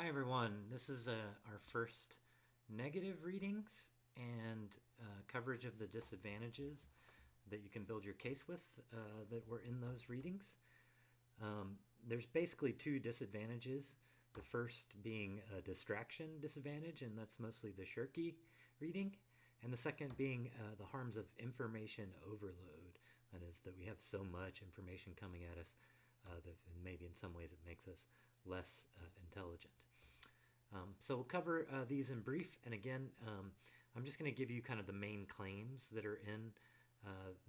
Hi everyone, this is our first negative readings and coverage of the disadvantages that you can build your case with that were in those readings. There's basically two disadvantages. The first being a distraction disadvantage, and that's mostly the Shirky reading. And the second being the harms of information overload. That is, that we have so much information coming at us that maybe in some ways it makes us less intelligent. So we'll cover these in brief. And again, I'm just going to give you kind of the main claims that are in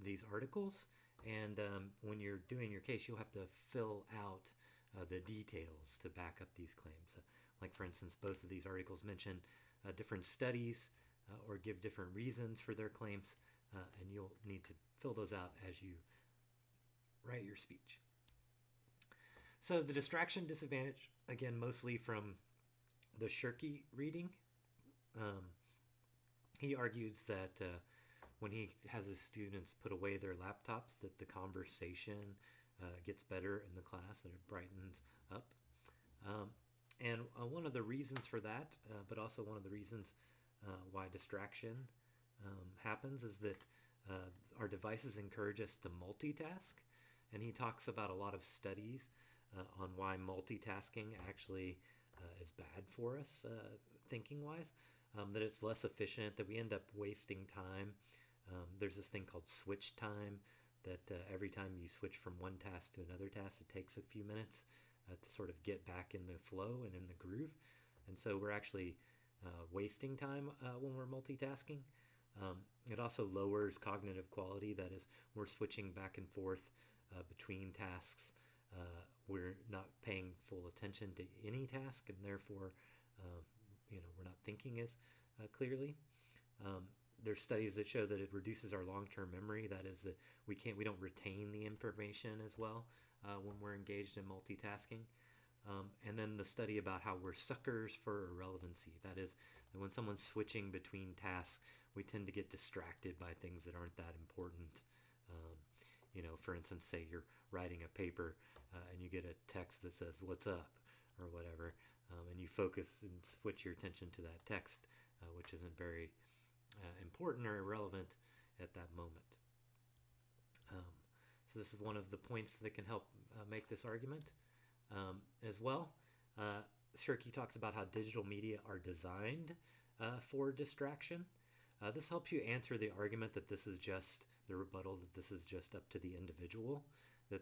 these articles. And when you're doing your case, you'll have to fill out the details to back up these claims. Like, for instance, both of these articles mention different studies or give different reasons for their claims. And you'll need to fill those out as you write your speech. So the distraction disadvantage, again, mostly from the Shirky reading. He argues that when he has his students put away their laptops, that the conversation gets better in the class, that it brightens up. And one of the reasons for that, but also one of the reasons why distraction happens, is that our devices encourage us to multitask. And he talks about a lot of studies on why multitasking actually is bad for us, thinking wise, that it's less efficient, that we end up wasting time. There's this thing called switch time, that every time you switch from one task to another task, it takes a few minutes to sort of get back in the flow and in the groove. And so we're actually wasting time when we're multitasking. It also lowers cognitive quality. That is, we're switching back and forth between tasks. We're not paying full attention to any task, and therefore, we're not thinking as clearly. There's studies that show that it reduces our long-term memory. That is, that we don't retain the information as well when we're engaged in multitasking. And then the study about how we're suckers for irrelevancy. That is, that when someone's switching between tasks, we tend to get distracted by things that aren't that important. For instance, say you're writing a paper and you get a text that says, "What's up?" or whatever, and you focus and switch your attention to that text, which isn't very important or irrelevant at that moment. So this is one of the points that can help make this argument. As well, Shirky talks about how digital media are designed for distraction. This helps you answer the argument that this is just the rebuttal, that this is just up to the individual, that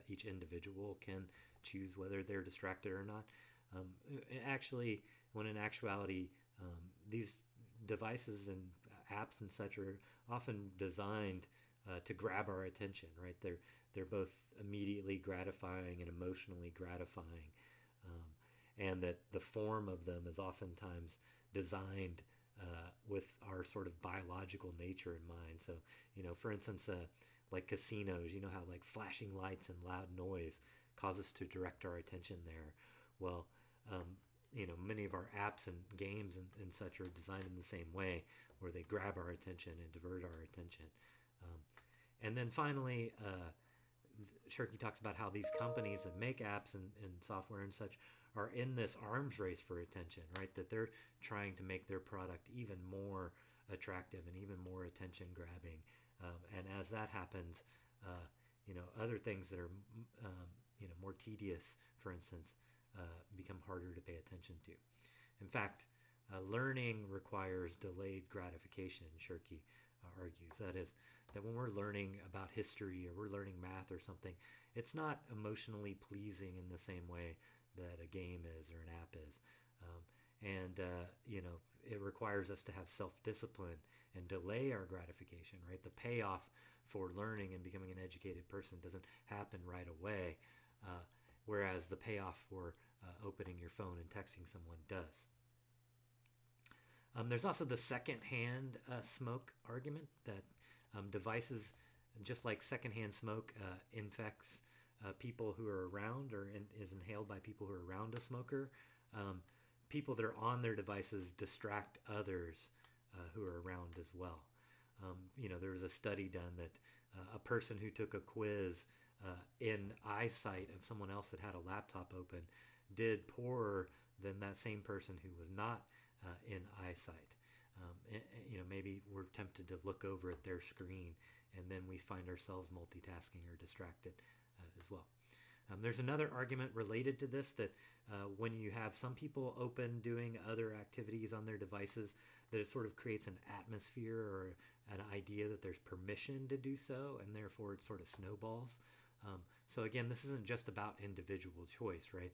each individual can choose whether they're distracted or not. Actually, when in actuality, these devices and apps and such are often designed to grab our attention, right? They're both immediately gratifying and emotionally gratifying, and that the form of them is oftentimes designed with our sort of biological nature in mind. So, for instance, like casinos, how like flashing lights and loud noise cause us to direct our attention there. Well, many of our apps and games and such are designed in the same way, where they grab our attention and divert our attention. And then finally, Shirky talks about how these companies that make apps and software and such are in this arms race for attention, right? That they're trying to make their product even more attractive and even more attention grabbing. And as that happens, other things that are, more tedious, for instance, become harder to pay attention to. In fact, learning requires delayed gratification, Shirky argues. That is, that when we're learning about history or we're learning math or something, it's not emotionally pleasing in the same way that a game is or an app is. It requires us to have self-discipline and delay our gratification, right? The payoff for learning and becoming an educated person doesn't happen right away, whereas the payoff for opening your phone and texting someone does. There's also the secondhand smoke argument, that devices, just like secondhand smoke, infects people who are around, or is inhaled by people who are around a smoker. People that are on their devices distract others who are around as well. There was a study done that a person who took a quiz in eyesight of someone else that had a laptop open did poorer than that same person who was not in eyesight. Maybe we're tempted to look over at their screen, and then we find ourselves multitasking or distracted as well. There's another argument related to this that when you have some people open doing other activities on their devices, that it sort of creates an atmosphere or an idea that there's permission to do so, and therefore it sort of snowballs. So again, this isn't just about individual choice, right?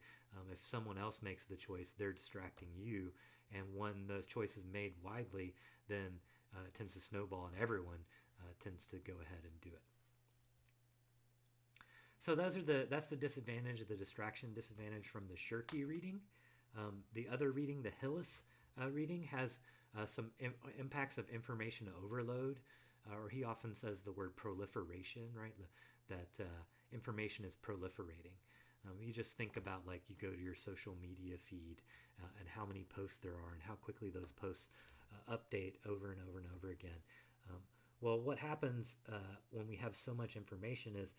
If someone else makes the choice, they're distracting you, and when those choices made widely, then it tends to snowball, and everyone tends to go ahead and do it. So that's the disadvantage, the distraction disadvantage from the Shirky reading. The other reading, the Hillis reading, has some impacts of information overload, or he often says the word proliferation, right? That information is proliferating. You just think about, like, you go to your social media feed and how many posts there are and how quickly those posts update over and over and over again. Well, what happens when we have so much information is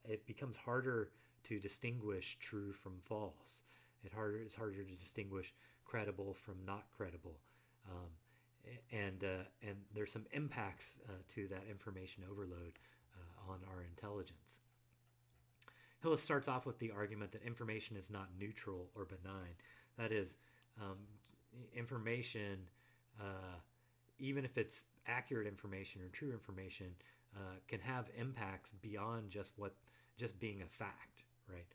it becomes harder to distinguish true from false. It's harder to distinguish credible from not credible. And there's some impacts to that information overload on our intelligence. Hillis starts off with the argument that information is not neutral or benign. That is, information, even if it's accurate information or true information, can have impacts beyond just being a fact, right?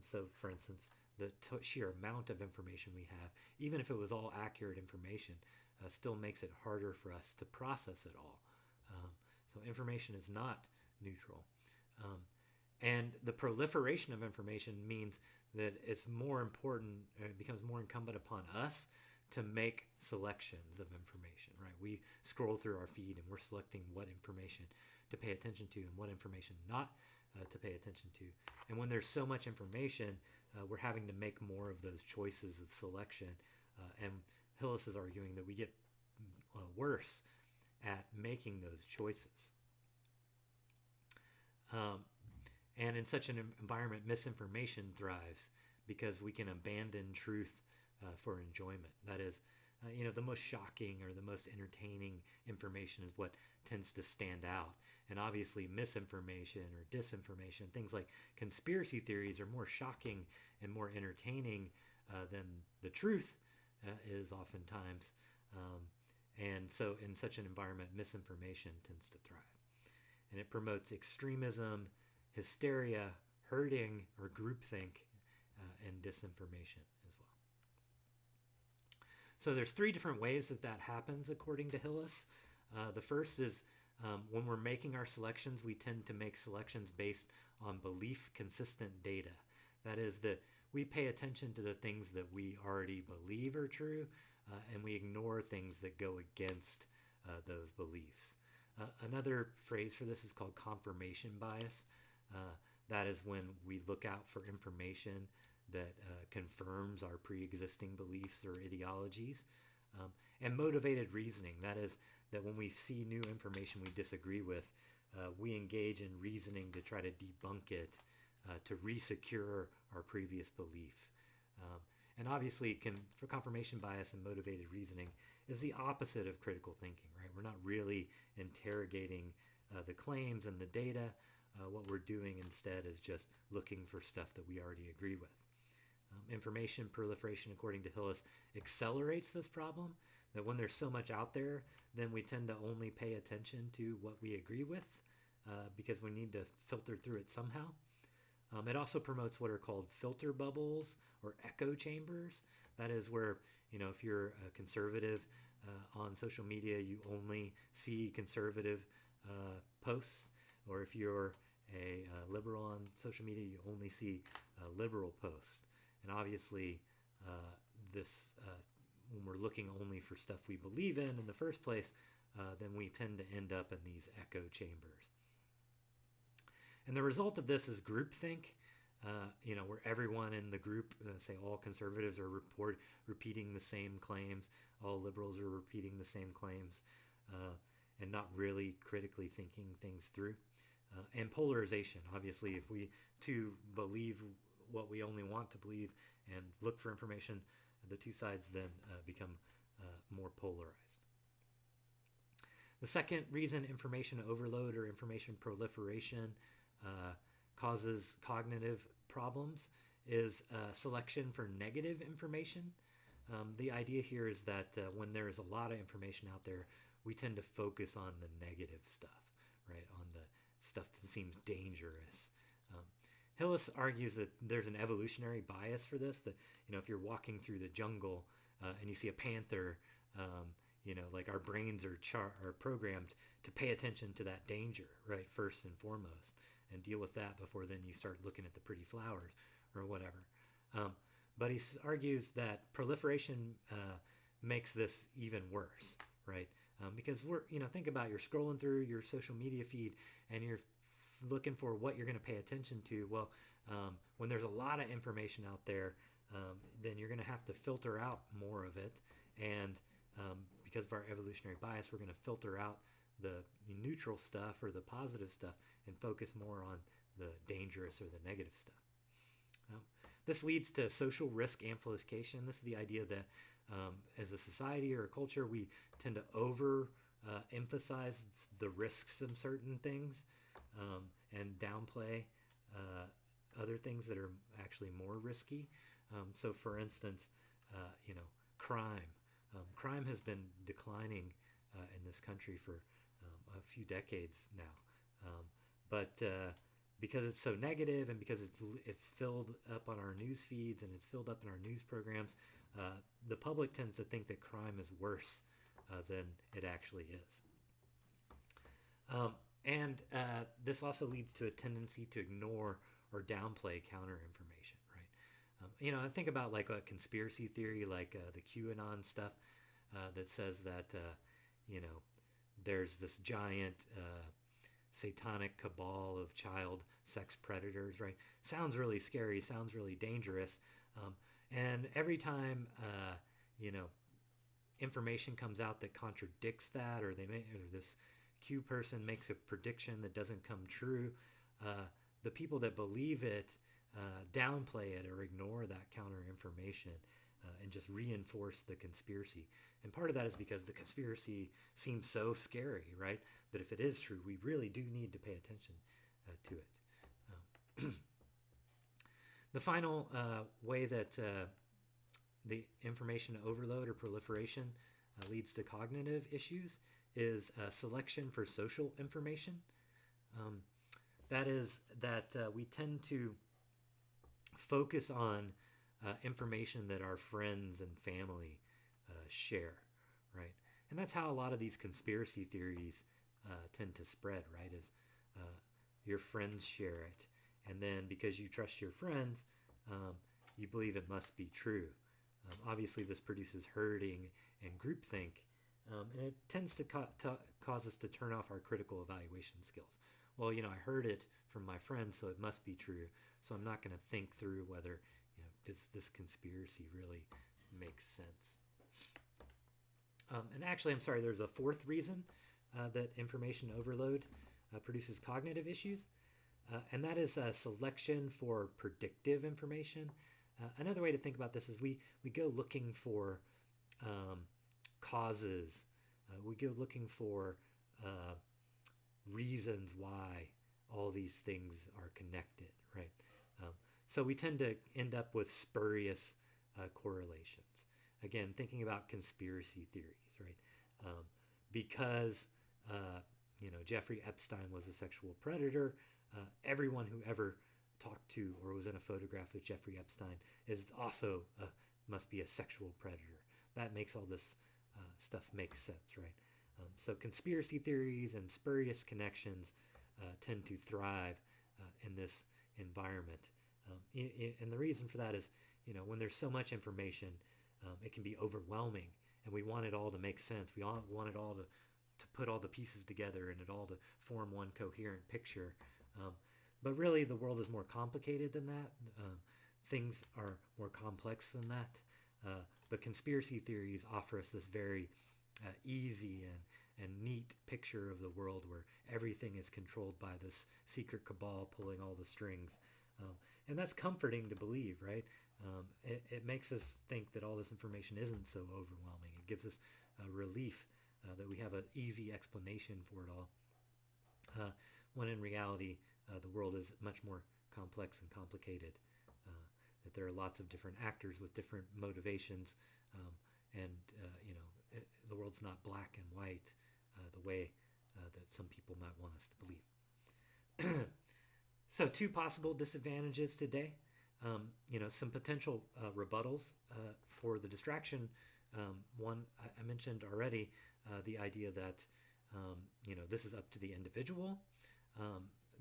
So, for instance, the sheer amount of information we have, even if it was all accurate information, still makes it harder for us to process it all. So information is not neutral. And the proliferation of information means that it's more important, it becomes more incumbent upon us to make selections of information, right? We scroll through our feed and we're selecting what information to pay attention to and what information not to pay attention to. And when there's so much information, we're having to make more of those choices of selection. And Hillis is arguing that we get worse at making those choices. And in such an environment, misinformation thrives because we can abandon truth for enjoyment. That is, the most shocking or the most entertaining information is what tends to stand out. And obviously misinformation or disinformation, things like conspiracy theories, are more shocking and more entertaining than the truth is oftentimes. And so in such an environment, misinformation tends to thrive. And it promotes extremism, hysteria, herding, or groupthink, and disinformation as well. So there's 3 different ways that happens according to Hillis. The first is when we're making our selections, we tend to make selections based on belief-consistent data. That is, that we pay attention to the things that we already believe are true, and we ignore things that go against those beliefs. Another phrase for this is called confirmation bias. That is when we look out for information that confirms our pre-existing beliefs or ideologies. And motivated reasoning, that is, that when we see new information we disagree with, we engage in reasoning to try to debunk it, to re-secure our previous belief. And obviously, for confirmation bias and motivated reasoning is the opposite of critical thinking, right? We're not really interrogating the claims and the data. What we're doing instead is just looking for stuff that we already agree with. Information proliferation, according to Hillis, accelerates this problem, that when there's so much out there, then we tend to only pay attention to what we agree with because we need to filter through it somehow. It also promotes what are called filter bubbles or echo chambers. That is where, if you're a conservative on social media, you only see conservative posts, or if you're a liberal on social media, you only see liberal posts. And obviously, when we're looking only for stuff we believe in the first place, then we tend to end up in these echo chambers. And the result of this is groupthink, where everyone in the group, say all conservatives are repeating the same claims, all liberals are repeating the same claims, and not really critically thinking things through. and polarization. Obviously, if we too believe what we only want to believe and look for information, the two sides then become more polarized. The second reason information overload or information proliferation causes cognitive problems is selection for negative information. The idea here is that when there is a lot of information out there, we tend to focus on the negative stuff, right? On the stuff that seems dangerous. Hillis argues that there's an evolutionary bias for this, that, if you're walking through the jungle and you see a panther, like our brains are programmed to pay attention to that danger, right, first and foremost, and deal with that before then you start looking at the pretty flowers or whatever. But he argues that proliferation makes this even worse, right? Because think about, you're scrolling through your social media feed and you're looking for what you're going to pay attention to. Well, when there's a lot of information out there, then you're going to have to filter out more of it. And because of our evolutionary bias, we're going to filter out the neutral stuff or the positive stuff and focus more on the dangerous or the negative stuff. This leads to social risk amplification. This is the idea that as a society or a culture, we tend to emphasize the risks of certain things and downplay other things that are actually more risky. So for instance, crime. Crime has been declining in this country for a few decades now. But because it's so negative and because it's filled up on our news feeds and it's filled up in our news programs, the public tends to think that crime is worse than it actually is. And this also leads to a tendency to ignore or downplay counter information, right? I think about like a conspiracy theory, like the QAnon stuff that says that, there's this giant satanic cabal of child sex predators, right? Sounds really scary, sounds really dangerous. And every time, information comes out that contradicts that, or this Q person makes a prediction that doesn't come true, the people that believe it downplay it or ignore that counter information and just reinforce the conspiracy. And part of that is because the conspiracy seems so scary, right? That if it is true, we really do need to pay attention to it. The final way that the information overload or proliferation leads to cognitive issues is selection for social information. That is that we tend to focus on information that our friends and family share, right? And that's how a lot of these conspiracy theories tend to spread, right? Is your friends share it, and then because you trust your friends, you believe it must be true. Obviously, this produces herding and groupthink, and it tends to cause us to turn off our critical evaluation skills. Well, I heard it from my friends, so it must be true. So I'm not going to think through whether, does this conspiracy really make sense? And actually, I'm sorry, there's a fourth reason that information overload produces cognitive issues, and that is selection for predictive information. Another way to think about this is we go looking for causes. We go looking for reasons why all these things are connected, right? So we tend to end up with spurious correlations. Again, thinking about conspiracy theories, right? Because Jeffrey Epstein was a sexual predator, everyone who ever talked to or was in a photograph with Jeffrey Epstein is also must be a sexual predator. That makes all this stuff make sense, right? So conspiracy theories and spurious connections tend to thrive in this environment. And the reason for that is, when there's so much information, it can be overwhelming, and we want it all to make sense. We all want it all to put all the pieces together and it all to form one coherent picture. But really, the world is more complicated than that. Things are more complex than that. But conspiracy theories offer us this very easy and neat picture of the world where everything is controlled by this secret cabal pulling all the strings. And that's comforting to believe, right? It makes us think that all this information isn't so overwhelming. It gives us relief that we have an easy explanation for it all. When in reality, the world is much more complex and complicated. That there are lots of different actors with different motivations, and the world's not black and white the way that some people might want us to believe. So, two possible disadvantages today. Some potential rebuttals for the distraction. One I mentioned already, the idea that this is up to the individual.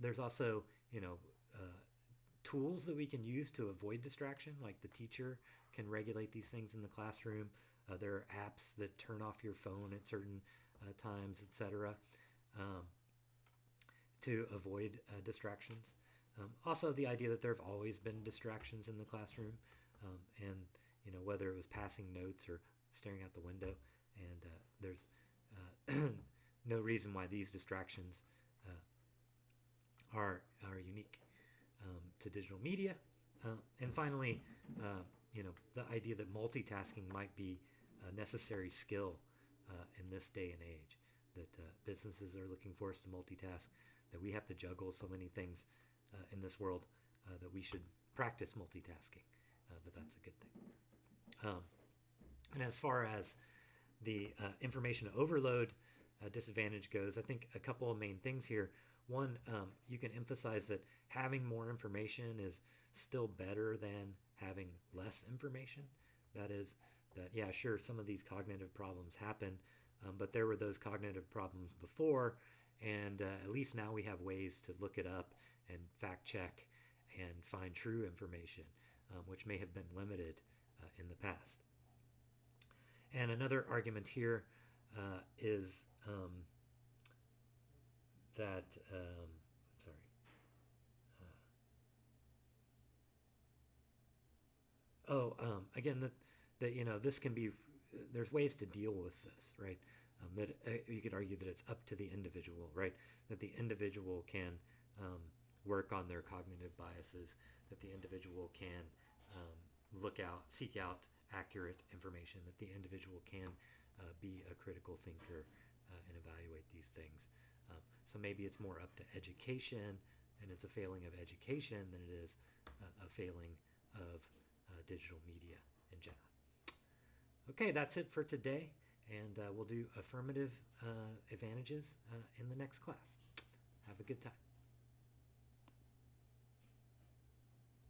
There's also tools that we can use to avoid distraction, like the teacher can regulate these things in the classroom. There are apps that turn off your phone at certain times, etc., to avoid distractions. Also, the idea that there have always been distractions in the classroom, and whether it was passing notes or staring out the window, and there's no reason why these distractions are unique to digital media. And finally, the idea that multitasking might be a necessary skill in this day and age, that businesses are looking for us to multitask, that we have to juggle so many things in this world, that we should practice multitasking, that's a good thing. And as far as the information overload disadvantage goes, I think a couple of main things here. One, you can emphasize that having more information is still better than having less information. That is, that, yeah, sure, some of these cognitive problems happen, but there were those cognitive problems before, and at least now we have ways to look it up and fact check and find true information, which may have been limited in the past. And another argument here is that, again, that this can be, there's ways to deal with this, right? That you could argue that it's up to the individual, right? That the individual can work on their cognitive biases, that the individual can seek out accurate information, that the individual can be a critical thinker and evaluate these things. So maybe it's more up to education, and it's a failing of education than it is a failing of digital media in general. Okay, that's it for today, and we'll do affirmative advantages in the next class. Have a good time.